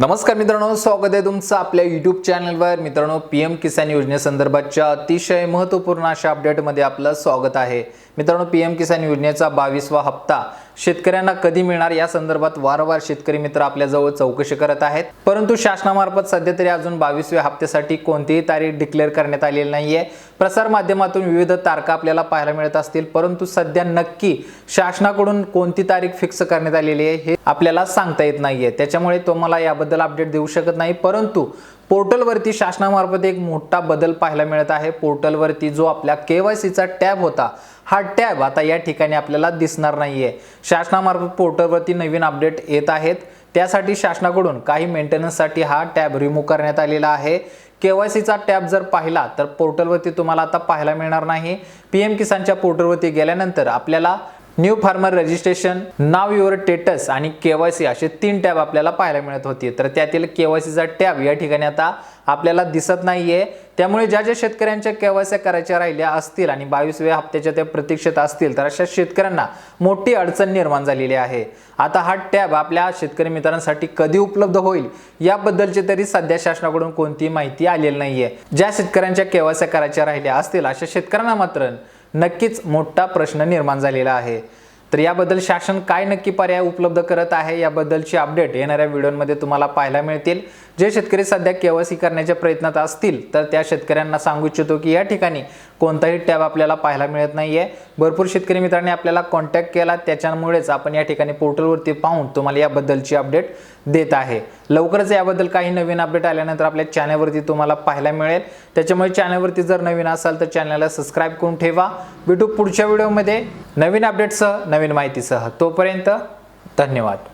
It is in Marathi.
नमस्कार मित्रांनो, स्वागत आहे तुमचं आपल्या YouTube चॅनलवर। मित्रांनो, PM किसान योजनेसंदर्भातच्या अतिशय महत्त्वपूर्ण अशा अपडेटमध्ये आपलं स्वागत आहे। मित्रांनो, PM किसान योजनेचा 22वा हप्ता शेतकऱ्यांना कधी मिळणार या संदर्भात वारंवार शेतकरी मित्र आपल्या जवळ चौकशी करत आहेत, परंतु शासनामार्फत सध्या तरी अजून 22व्या हप्त्यासाठी कोणतीही तारीख डिक्लेअर करण्यात आलेली नाहीये। प्रसार माध्यमातून विविध तारखा आपल्याला पाहायला मिळत असतील, परंतु सध्या नक्की शासनाकडून कोणती तारीख फिक्स करण्यात आलेली आहे हे आपल्याला सांगता येत नाहीये। त्याच्यामुळे तुम्हाला याबद्दल अपडेट देऊ शकत नाही, परंतु पोर्टलवरती शासनामार्फत एक मोठा बदल पाहायला मिळत आहे। पोर्टलवरती जो आपल्या KYCचा टॅब होता, हा टॅब आता या ठिकाणी आपल्याला दिसणार नाहीये। शासनामार्फत पोर्टलवरती नवीन अपडेट येत आहेत, त्यासाठी शासनाकडून काही मेंटेनन्ससाठी हा टॅब रिमूव्ह करण्यात आलेला आहे। KYCचा टॅब जर पाहिला तर पोर्टलवरती तुम्हाला आता पाहायला मिळणार नाही। PM किसानच्या पोर्टलवरती गेल्यानंतर आपल्याला new farmer registration, now your status आणि KYC असे 3 टॅब आपल्याला पाहायला मिळत होते, तर त्यातील KYCचा टॅब या ठिकाणी आता आपल्याला दिसत नाहीये। त्यामुळे ज्या शेतकऱ्यांच्या KYC करायच्या राहिल्या असतील आणि 22व्या हप्त्याच्या त्या प्रतीक्षेत असतील, तर अशा शेतकऱ्यांना मोठी अडचण निर्माण झालेली आहे। आता हा टॅब आपल्या शेतकरी मित्रांसाठी कधी उपलब्ध होईल याबद्दलची तरी सध्या शासनाकडून कोणतीही माहिती आलेली नाहीये। ज्या शेतकऱ्यांच्या KYC करायच्या राहिल्या असतील अशा शेतकऱ्यांना मात्र नक्कीच मोठा प्रश्न निर्माण झालेला आहे। तर याबद्दल शासन काय नक्की पर्याय उपलब्ध करत आहे याबद्दलची अपडेट येणाऱ्या व्हिडिओमध्ये तुम्हाला पाहायला मिळतील। जे शेतकरी सध्या KYC करण्याच्या प्रयत्नात असतील तर त्या शेतकऱ्यांना सांगू इच्छितो की या ठिकाणी कोणताही टॅब आपल्याला पाहायला मिळत नाहीये। भरपूर शेतकरी मित्रांनी आपल्याला कॉन्टॅक्ट केला, त्याच्यामुळेच आपण या ठिकाणी पोर्टलवरती पाहून तुम्हाला याबद्दलची अपडेट देत आहे। लवकरच याबद्दल काही नवीन अपडेट आल्यानंतर आपल्या चॅनलवरती तुम्हाला पाहायला मिळेल। त्याच्यामुळे चॅनलवरती जर नवीन असाल तर चॅनलला सबस्क्राइब करून ठेवा। भेटू पुढच्या व्हिडिओमध्ये नवीन अपडेटसह, नवीन माहितीसह। तोपर्यंत धन्यवाद।